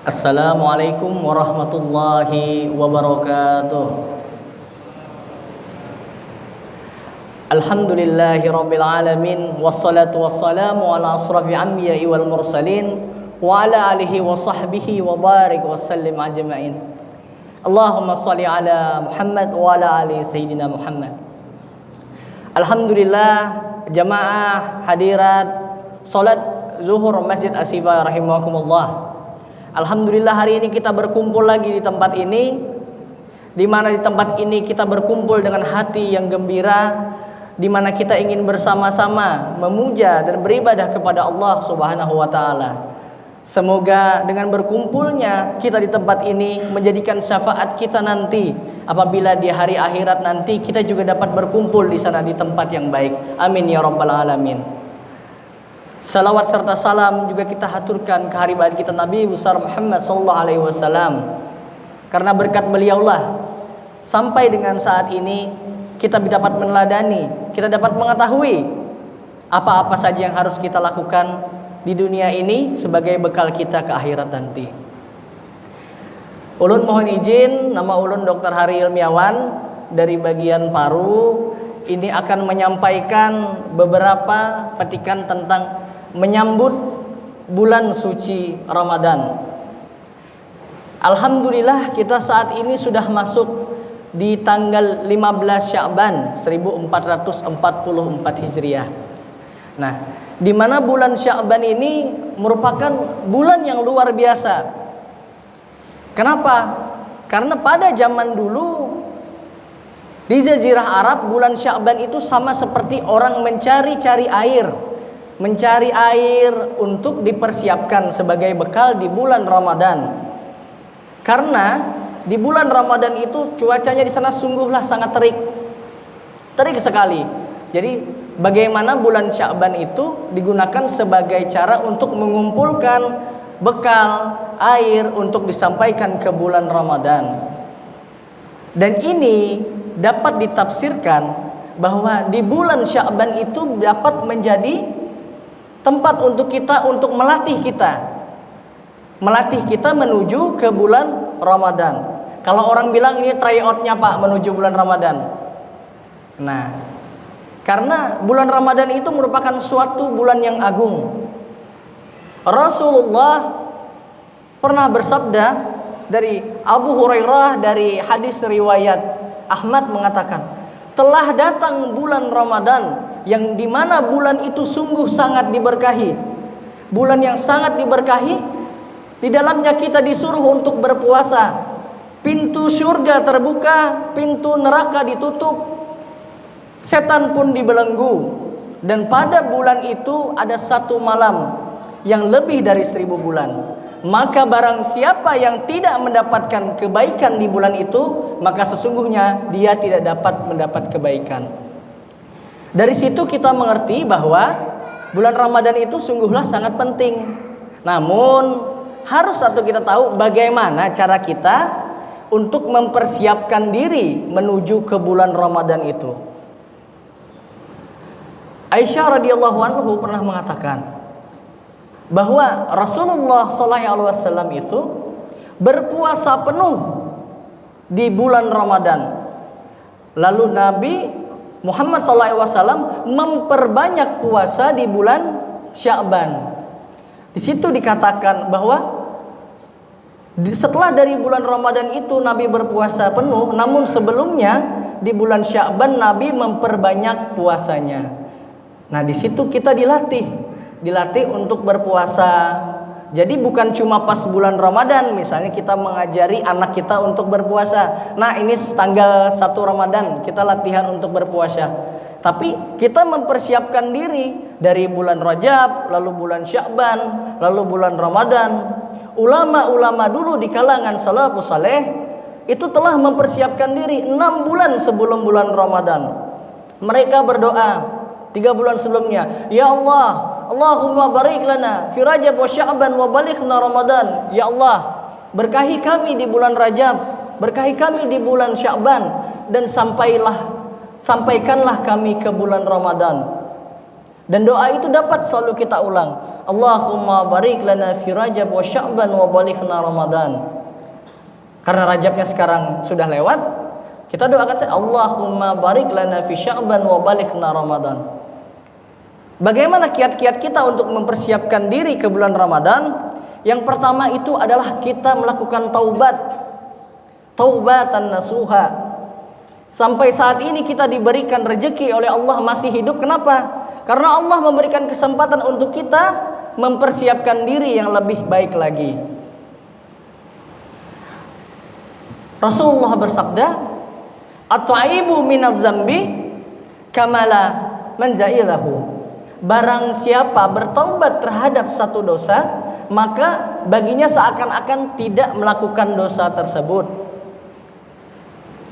Assalamualaikum warahmatullahi wabarakatuh. Alhamdulillahi rabbil alamin, wassalatu wassalamu ala asrafil anbiya'i wal mursalin wa ala alihi wa sahbihi wa barik wa sallim ajma'in. Allahumma salli ala Muhammad wa ala ali sayyidina Muhammad. Alhamdulillah, jamaah hadirat salat zuhur Masjid Ashifa rahimakumullah. Alhamdulillah hari ini kita berkumpul lagi di tempat ini, di mana di tempat ini kita berkumpul dengan hati yang gembira, di mana kita ingin bersama-sama memuja dan beribadah kepada Allah Subhanahu wa taala. Semoga dengan berkumpulnya kita di tempat ini menjadikan syafaat kita nanti apabila di hari akhirat nanti kita juga dapat berkumpul di sana di tempat yang baik. Amin ya rabbal alamin. Salawat serta salam juga kita haturkan ke haribaan kita Nabi besar Muhammad sallallahu alaihi wasallam. Karena berkat beliaulah sampai dengan saat ini kita dapat meneladani, kita dapat mengetahui apa-apa saja yang harus kita lakukan di dunia ini sebagai bekal kita ke akhirat nanti. Ulun mohon izin, nama ulun Dr. Hari Ilmiawan dari bagian paru ini akan menyampaikan beberapa petikan tentang menyambut bulan suci Ramadan. Alhamdulillah kita saat ini sudah masuk di tanggal 15 Sya'ban 1444 Hijriah. Nah, di mana bulan Sya'ban ini merupakan bulan yang luar biasa. Kenapa? Karena pada zaman dulu di Jazirah Arab bulan Sya'ban itu sama seperti orang mencari-cari air. Mencari air untuk dipersiapkan sebagai bekal di bulan Ramadan. Karena di bulan Ramadan itu cuacanya di sana sungguhlah sangat terik. Terik sekali. Jadi bagaimana bulan Sya'ban itu digunakan sebagai cara untuk mengumpulkan bekal air untuk disampaikan ke bulan Ramadan. Dan ini dapat ditafsirkan bahwa di bulan Sya'ban itu dapat menjadi tempat untuk kita untuk melatih kita menuju ke bulan Ramadan. Kalau orang bilang ini tryout-nya Pak menuju bulan Ramadan. Nah, karena bulan Ramadan itu merupakan suatu bulan yang agung. Rasulullah pernah bersabda dari Abu Hurairah dari hadis riwayat Ahmad mengatakan, telah datang bulan Ramadan yang dimana bulan itu sungguh sangat diberkahi. Bulan yang sangat diberkahi, di dalamnya kita disuruh untuk berpuasa. Pintu surga terbuka, pintu neraka ditutup, setan pun dibelenggu. Dan pada bulan itu ada satu malam yang lebih dari 1000 bulan. Maka barang siapa yang tidak mendapatkan kebaikan di bulan itu, maka sesungguhnya dia tidak dapat mendapat kebaikan. Dari situ kita mengerti bahwa bulan Ramadan itu sungguhlah sangat penting. Namun harus satu kita tahu bagaimana cara kita untuk mempersiapkan diri menuju ke bulan Ramadan itu. Aisyah radhiyallahu anhu pernah mengatakan bahwa Rasulullah SAW itu berpuasa penuh di bulan Ramadan. Lalu Nabi Muhammad SAW memperbanyak puasa di bulan Sya'ban. Di situ dikatakan bahwa setelah dari bulan Ramadan itu Nabi berpuasa penuh, namun sebelumnya di bulan Sya'ban Nabi memperbanyak puasanya. Nah, di situ kita dilatih untuk berpuasa. Jadi bukan cuma pas bulan Ramadan misalnya kita mengajari anak kita untuk berpuasa. Nah, ini tanggal 1 Ramadan kita latihan untuk berpuasa. Tapi kita mempersiapkan diri dari bulan Rajab, lalu bulan Sya'ban, lalu bulan Ramadan. Ulama-ulama dulu di kalangan salafus saleh itu telah mempersiapkan diri 6 bulan sebelum bulan Ramadan. Mereka berdoa 3 bulan sebelumnya, ya Allah, Allahumma barik lana fi Rajab wa Sya'ban wa balighna Ramadan. Ya Allah, berkahi kami di bulan Rajab, berkahi kami di bulan Sya'ban, dan sampaikanlah kami ke bulan Ramadan. Dan doa itu dapat selalu kita ulang. Allahumma barik lana fi Rajab wa Sya'ban wa balighna Ramadan. Karena Rajabnya sekarang sudah lewat, kita doakan saja Allahumma barik lana fi Sya'ban wa balighna Ramadan. Bagaimana kiat-kiat kita untuk mempersiapkan diri ke bulan Ramadan? Yang pertama itu adalah kita melakukan taubat. Taubatan nasuha. Sampai saat ini kita diberikan rezeki oleh Allah masih hidup. Kenapa? Karena Allah memberikan kesempatan untuk kita mempersiapkan diri yang lebih baik lagi. Rasulullah bersabda, "At-taibu minaz zambi kamala manjailahu." Barang siapa bertaubat terhadap satu dosa, maka baginya seakan-akan tidak melakukan dosa tersebut.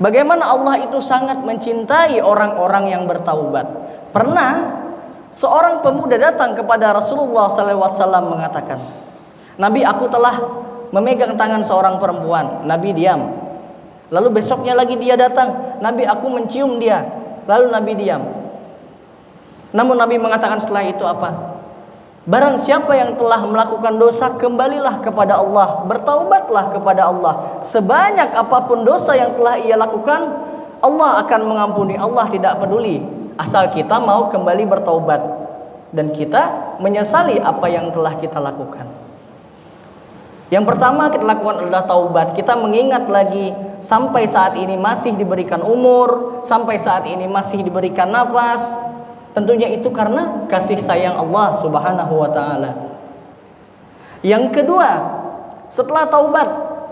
Bagaimana Allah itu sangat mencintai orang-orang yang bertaubat. Pernah seorang pemuda datang kepada Rasulullah SAW mengatakan, "Nabi, aku telah memegang tangan seorang perempuan." Nabi diam. Lalu besoknya lagi dia datang, "Nabi, aku mencium dia." Lalu Nabi diam. Namun Nabi mengatakan setelah itu apa? Barang siapa yang telah melakukan dosa, kembalilah kepada Allah, bertaubatlah kepada Allah. Sebanyak apapun dosa yang telah ia lakukan, Allah akan mengampuni. Allah tidak peduli, asal kita mau kembali bertaubat dan kita menyesali apa yang telah kita lakukan. Yang pertama kita lakukan adalah taubat. Kita mengingat lagi, sampai saat ini masih diberikan umur, sampai saat ini masih diberikan nafas. Tentunya itu karena kasih sayang Allah Subhanahu wa ta'ala. Yang kedua, setelah taubat,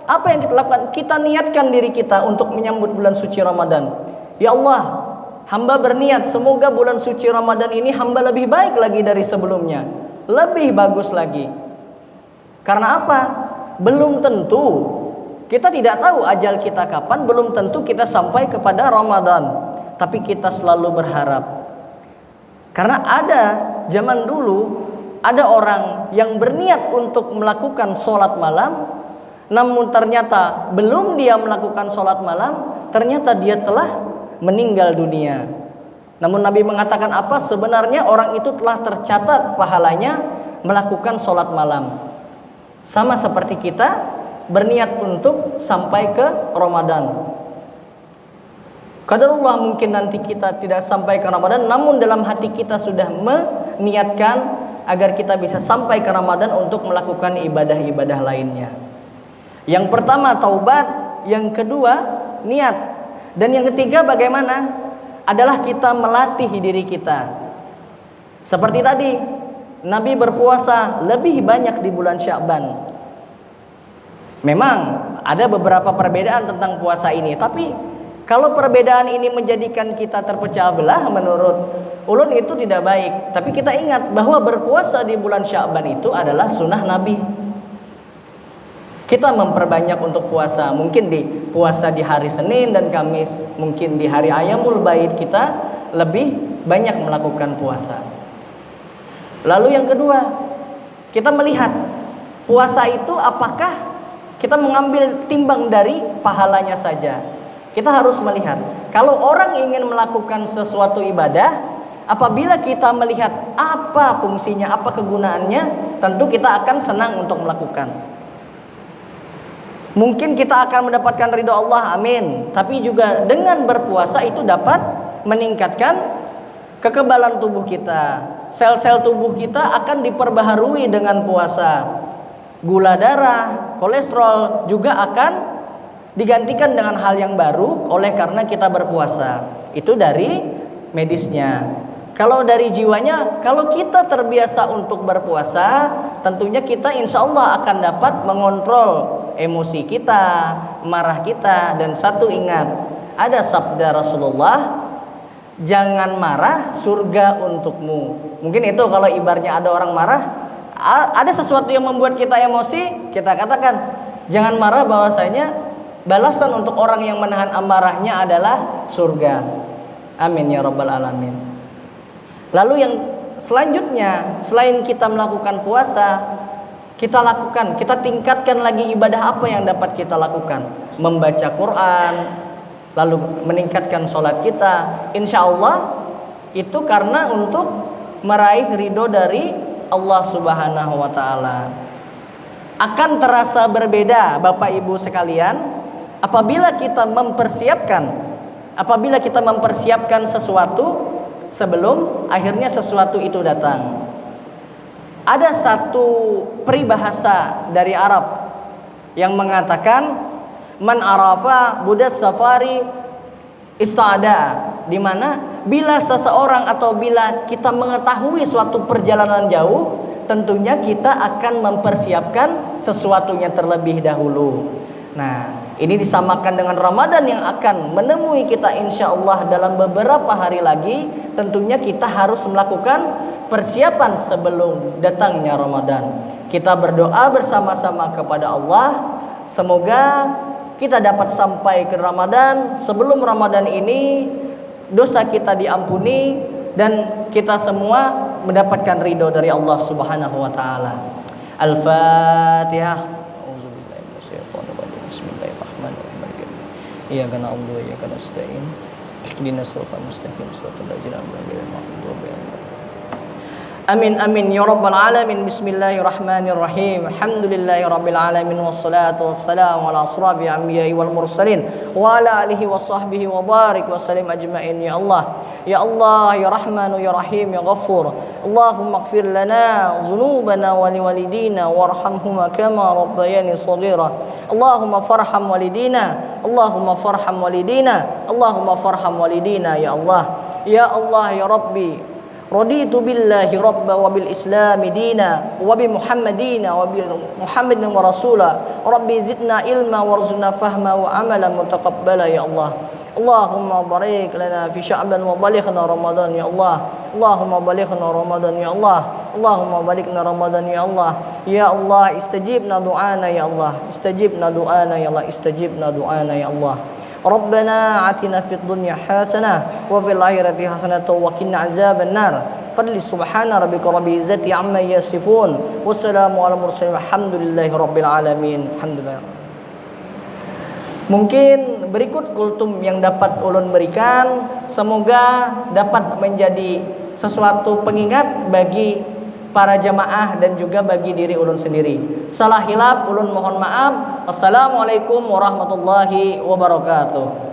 apa yang kita lakukan? Kita niatkan diri kita untuk menyambut bulan suci Ramadan. Ya Allah, hamba berniat semoga bulan suci Ramadan ini hamba lebih baik lagi dari sebelumnya, lebih bagus lagi. Karena apa? Belum tentu, kita tidak tahu ajal kita kapan, belum tentu kita sampai kepada Ramadan. Tapi kita selalu berharap. Karena ada zaman dulu, ada orang yang berniat untuk melakukan sholat malam, namun ternyata belum dia melakukan sholat malam, ternyata dia telah meninggal dunia. Namun Nabi mengatakan apa? Sebenarnya orang itu telah tercatat pahalanya melakukan sholat malam. Sama seperti kita berniat untuk sampai ke Ramadan. Qadarullah mungkin nanti kita tidak sampai ke Ramadan, namun dalam hati kita sudah meniatkan agar kita bisa sampai ke Ramadan untuk melakukan ibadah-ibadah lainnya. Yang pertama taubat, yang kedua niat, dan yang ketiga bagaimana? Adalah kita melatih diri kita. Seperti tadi, Nabi berpuasa lebih banyak di bulan Sya'ban. Memang ada beberapa perbedaan tentang puasa ini, tapi kalau perbedaan ini menjadikan kita terpecah belah, menurut ulun itu tidak baik. Tapi kita ingat bahwa berpuasa di bulan Sya'ban itu adalah sunnah Nabi. Kita memperbanyak untuk puasa. Mungkin puasa di hari Senin dan Kamis, mungkin di hari Ayamul Bait kita lebih banyak melakukan puasa. Lalu yang kedua, kita melihat puasa itu apakah kita mengambil timbang dari pahalanya saja. Kita harus melihat, kalau orang ingin melakukan sesuatu ibadah, apabila kita melihat apa fungsinya, apa kegunaannya, tentu kita akan senang untuk melakukan. Mungkin kita akan mendapatkan ridho Allah, amin. Tapi juga dengan berpuasa itu dapat meningkatkan kekebalan tubuh kita. Sel-sel tubuh kita akan diperbaharui dengan puasa. Gula darah, kolesterol juga akan digantikan dengan hal yang baru oleh karena kita berpuasa. Itu dari medisnya. Kalau dari jiwanya, kalau kita terbiasa untuk berpuasa, tentunya kita insya Allah akan dapat mengontrol emosi kita, marah kita. Dan satu ingat, ada sabda Rasulullah, jangan marah, surga untukmu. Mungkin itu kalau ibaratnya ada orang marah, ada sesuatu yang membuat kita emosi, kita katakan jangan marah, bahwasanya balasan untuk orang yang menahan amarahnya adalah surga. Amin ya rabbal alamin. Lalu yang selanjutnya, selain kita melakukan puasa, kita tingkatkan lagi ibadah apa yang dapat kita lakukan. Membaca Quran, lalu meningkatkan sholat kita. Insya Allah itu karena untuk meraih ridho dari Allah Subhanahu wa taala. Akan terasa berbeda Bapak Ibu sekalian apabila kita mempersiapkan sesuatu sebelum akhirnya sesuatu itu datang. Ada satu peribahasa dari Arab yang mengatakan man arafa budas safari istada, di mana bila seseorang atau bila kita mengetahui suatu perjalanan jauh, tentunya kita akan mempersiapkan sesuatunya terlebih dahulu. Nah, ini disamakan dengan Ramadan yang akan menemui kita insya Allah dalam beberapa hari lagi. Tentunya kita harus melakukan persiapan sebelum datangnya Ramadan. Kita berdoa bersama-sama kepada Allah, semoga kita dapat sampai ke Ramadan sebelum Ramadan ini dosa kita diampuni dan kita semua mendapatkan ridho dari Allah Subhanahu wa taala. Al-Fatihah. Bismillahirrahmanirrahim. Iyyaka na'budu wa iyyaka nasta'in. Ihdinas siratal mustaqim, siratal ladzina an'amta 'alaihim. Amin amin ya rabbal alamin. Bismillahirrahmanirrahim. Alhamdulillahirabbil alamin wassalatu wassalamu ala asrofil anbiya'i wal mursalin wa ala alihi wa sahbihi wa barik wa sallim ajmain. Ya Allah, ya Allah, ya Rahmanu ya Rahim ya Ghafur. Allahumma ighfir lana dhunubana wa liwalidina warhamhuma kama rabbayani shaghira. Allahumma farham walidina, Allahumma farham walidina, Allahumma farham walidina. Ya Allah, ya Allah, ya Rabbi, raditu billahi rabba wa bil islami dina wa bi muhammadina wa bi muhammadin wa rasula. Rabbi zidna ilma warzuqna fahma wa amalan mutaqabbala. Ya Allah, Allahumma barik lana fi sya'ban wa balighna ramadan. Ya Allah, Allahumma balighna ramadan. Ya Allah, Allahumma balighna ramadan. Ya Allah, ya Allah, istajibna du'ana. Ya Allah, istajibna du'ana. Ya Allah, istajibna du'ana. Ya Allah, Rabbana atina fid dunya hasanah wa fil akhirati hasanah wa qina azaban nar. Fadli subhana rabbika rabbil izzati amma yasifun. Wassalamu ala mursalin walhamdulillahi rabbil alamin. Alhamdulillah. Mungkin berikut kultum yang dapat ulun berikan, semoga dapat menjadi sesuatu pengingat bagi para jamaah dan juga bagi diri ulun sendiri. Salah hilaf ulun mohon maaf. Assalamualaikum warahmatullahi wabarakatuh.